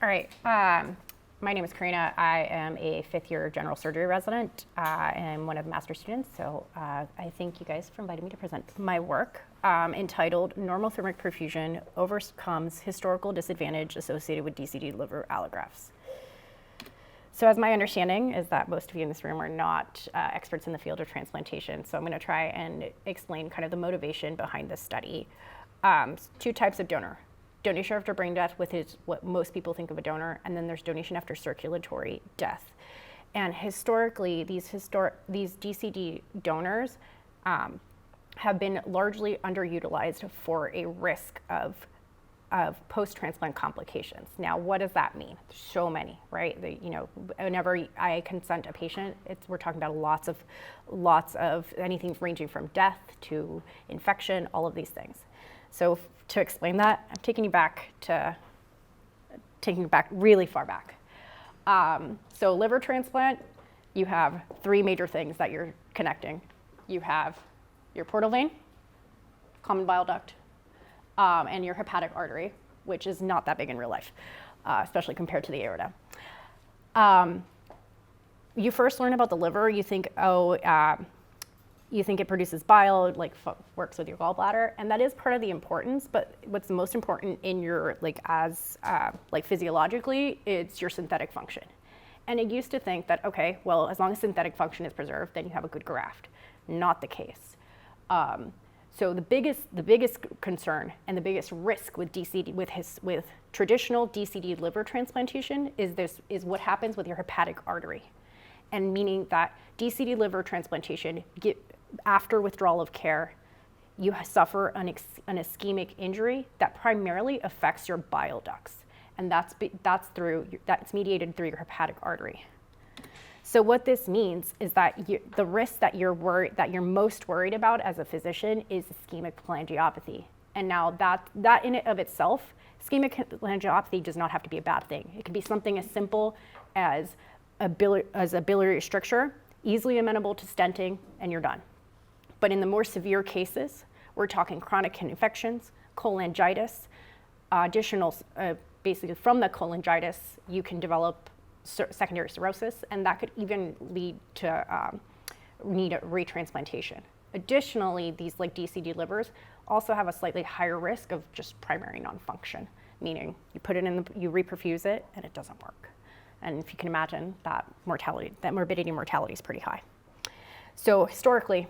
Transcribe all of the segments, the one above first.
All right. My name is Karina. I am a fifth-year general surgery resident and one of the master students. So I thank you guys for inviting me to present my work entitled Normothermic Perfusion Overcomes Historical Disadvantage Associated with DCD Liver Allografts. So as my understanding is that most of you in this room are not experts in the field of transplantation. So I'm going to try and explain kind of the motivation behind this study. Two types of donor. Donation after brain death, which is what most people think of a donor, and then there's donation after circulatory death. And historically, these DCD donors have been largely underutilized for a risk of post-transplant complications. Now, what does that mean? So many, right? Whenever I consent a patient, we're talking about lots of anything ranging from death to infection, all of these things. So to explain that, I'm taking you back really far back. So liver transplant, you have three major things that you're connecting. You have your portal vein, common bile duct, and your hepatic artery, which is not that big in real life, especially compared to the aorta. You first learn about the liver, you think, you think it produces bile, works with your gallbladder, and that is part of the importance, but what's the most important in your, physiologically, it's your synthetic function. And it used to think that, okay, well, as long as synthetic function is preserved, then you have a good graft. Not the case. So the biggest concern and the biggest risk with DCD, with traditional DCD liver transplantation is what happens with your hepatic artery. And meaning that DCD liver transplantation, after withdrawal of care, you suffer an ischemic injury that primarily affects your bile ducts. And that's mediated through your hepatic artery. So what this means is that the risk that you're most worried about as a physician is ischemic cholangiopathy. And now that in and of itself, ischemic cholangiopathy does not have to be a bad thing. It can be something as simple as a biliary stricture, easily amenable to stenting, and you're done. But in the more severe cases, we're talking chronic infections, cholangitis, additional, basically from the cholangitis, you can develop secondary cirrhosis, and that could even lead to need a retransplantation. Additionally, these DCD livers also have a slightly higher risk of just primary non-function, meaning you put it in, you reperfuse it, and it doesn't work. And if you can imagine, that morbidity and mortality is pretty high. So historically,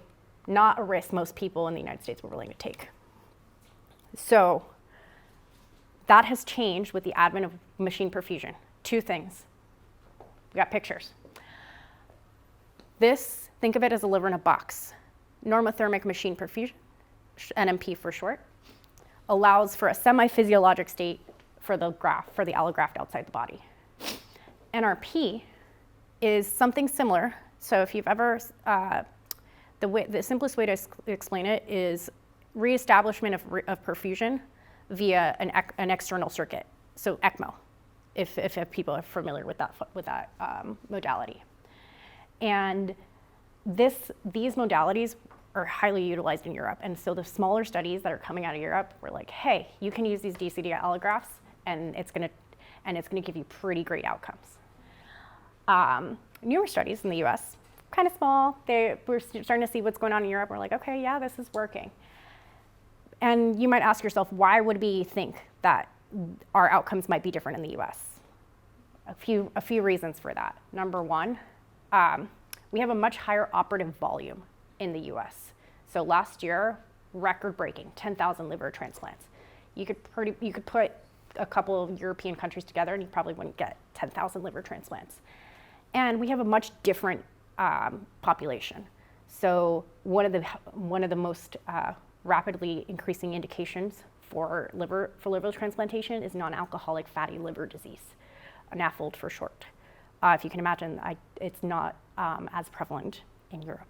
not a risk most people in the United States were willing to take. So that has changed with the advent of machine perfusion. Two things. We got pictures. This, think of it as a liver in a box. Normothermic machine perfusion, NMP for short, allows for a semi-physiologic state for the allograft outside the body. NRP is something similar. So if you've ever, the simplest way to explain it is reestablishment of perfusion via an external circuit, so ECMO, if people are familiar with that modality. And these modalities are highly utilized in Europe. And so the smaller studies that are coming out of Europe were like, hey, you can use these DCD allografts, and it's gonna give you pretty great outcomes. Newer studies in the US, kind of small. We're starting to see what's going on in Europe. We're like, okay, yeah, this is working. And you might ask yourself, why would we think that our outcomes might be different in the US? A few reasons for that. Number one, we have a much higher operative volume in the US. So last year, record-breaking, 10,000 liver transplants. You could put a couple of European countries together and you probably wouldn't get 10,000 liver transplants. And we have a much different population. So one of the most rapidly increasing indications for liver transplantation is non-alcoholic fatty liver disease, NAFLD for short. If you can imagine, it's not as prevalent in Europe.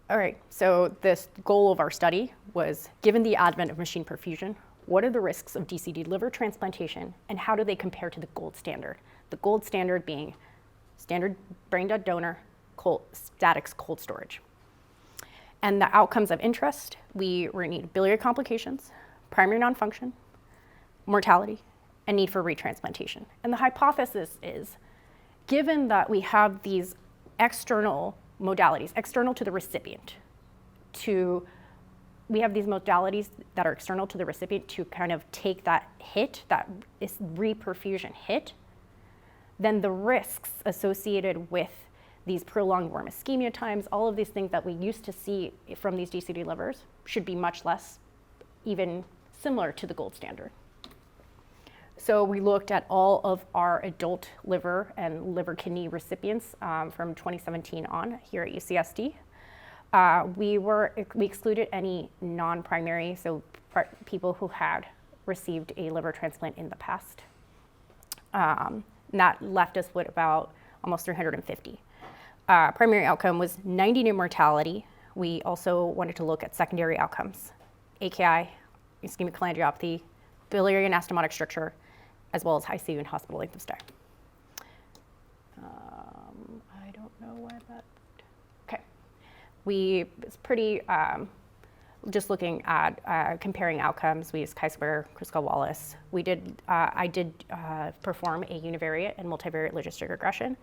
All right, so this goal of our study was, given the advent of machine perfusion, what are the risks of DCD liver transplantation and how do they compare to the gold standard? The gold standard being standard brain dead donor, statics cold storage. And the outcomes of interest, we need biliary complications, primary non-function, mortality, and need for retransplantation. And the hypothesis is, given that we have these external modalities, external to the recipient, we have these modalities that are external to the recipient to kind of take that hit, that is reperfusion hit, then the risks associated with these prolonged warm ischemia times, all of these things that we used to see from these DCD livers should be much less, even similar to the gold standard. So we looked at all of our adult liver and liver kidney recipients from 2017 on here at UCSD. We excluded any non-primary, so people who had received a liver transplant in the past. And that left us with about almost 350. Primary outcome was 90 new mortality. We also wanted to look at secondary outcomes, AKI, ischemic cholangiopathy, biliary anastomotic stricture, as well as ICU and hospital length of stay. I don't know why that, okay. It's pretty, just looking at comparing outcomes. We used chi-square, Kruskal-Wallis. I did perform a univariate and multivariate logistic regression.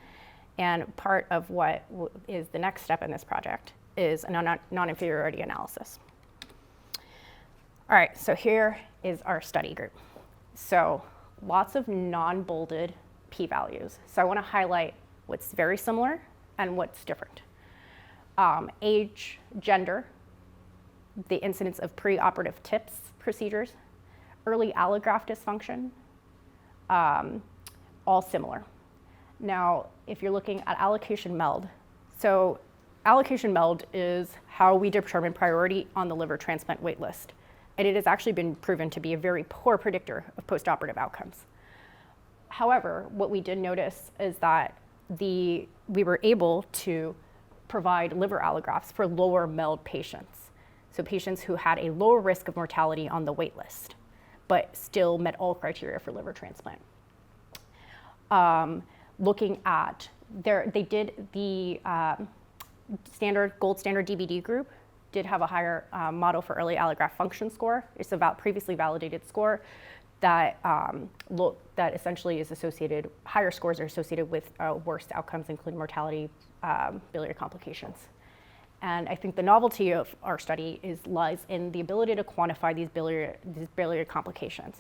And part of what is the next step in this project is a non-inferiority analysis. All right, so here is our study group. So lots of non-bolded p-values. So I want to highlight what's very similar and what's different. Age, gender, the incidence of preoperative TIPS procedures, early allograft dysfunction, all similar. Now, if you're looking at allocation meld, so allocation meld is how we determine priority on the liver transplant wait list. And it has actually been proven to be a very poor predictor of postoperative outcomes. However, what we did notice is that we were able to provide liver allografts for lower meld patients. So patients who had a lower risk of mortality on the wait list, but still met all criteria for liver transplant. Looking at, they did the gold standard DBD group, did have a higher model for early allograft function score. It's about previously validated score that that essentially is associated, higher scores are associated with worse outcomes, including mortality, biliary complications. And I think the novelty of our study lies in the ability to quantify these biliary complications.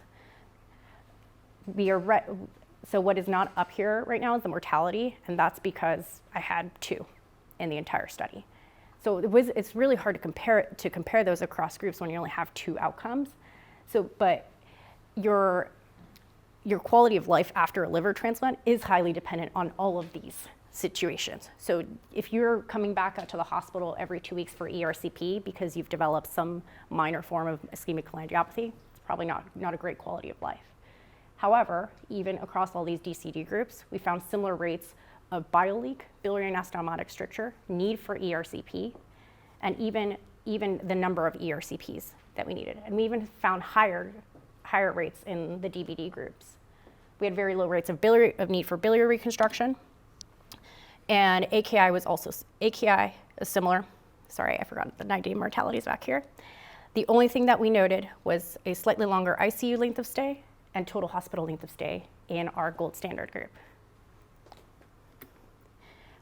So what is not up here right now is the mortality, and that's because I had 2 in the entire study. So it's really hard to compare those across groups when you only have 2 outcomes. So, but your quality of life after a liver transplant is highly dependent on all of these situations. So if you're coming back out to the hospital every 2 weeks for ERCP because you've developed some minor form of ischemic cholangiopathy, it's probably not a great quality of life. However, even across all these DCD groups, we found similar rates of bioleak, biliary anastomotic stricture, need for ERCP, and even the number of ERCPs that we needed. And we even found higher rates in the DBD groups. We had very low rates of need for biliary reconstruction, and AKI is similar. Sorry, I forgot the 90 mortalities back here. The only thing that we noted was a slightly longer ICU length of stay and total hospital length of stay in our gold standard group.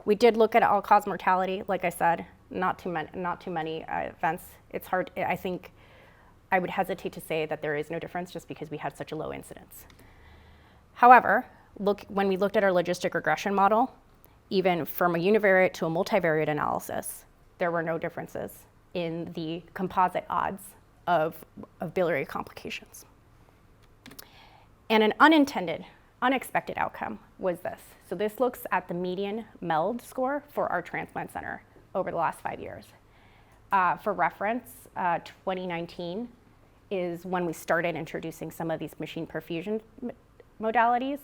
We did look at all-cause mortality. Like I said, not too many events. It's hard. I think I would hesitate to say that there is no difference just because we had such a low incidence. However, when we looked at our logistic regression model, even from a univariate to a multivariate analysis, there were no differences in the composite odds of biliary complications. And an unexpected outcome was this. So this looks at the median MELD score for our transplant center over the last 5 years. For reference, 2019 is when we started introducing some of these machine perfusion modalities.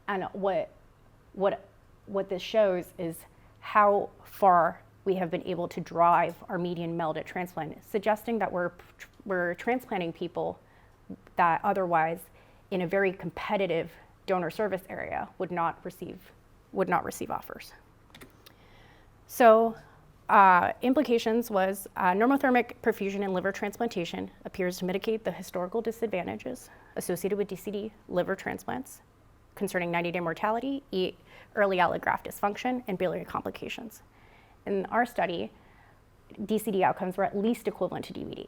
And what this shows is how far we have been able to drive our median MELD at transplant, suggesting that we're transplanting people that otherwise, in a very competitive donor service area, would not receive offers. So implications was normothermic perfusion in liver transplantation appears to mitigate the historical disadvantages associated with DCD liver transplants concerning 90-day mortality, early allograft dysfunction, and biliary complications. In our study, DCD outcomes were at least equivalent to DVD.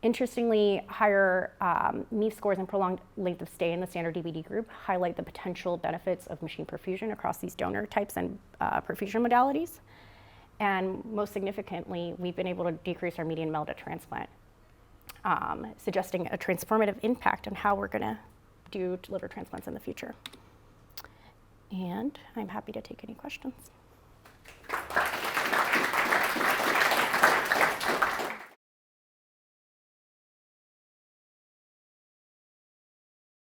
Interestingly, higher MEEF scores and prolonged length of stay in the standard DVD group highlight the potential benefits of machine perfusion across these donor types and perfusion modalities. And most significantly, we've been able to decrease our median MELD at transplant, suggesting a transformative impact on how we're going to do liver transplants in the future. And I'm happy to take any questions.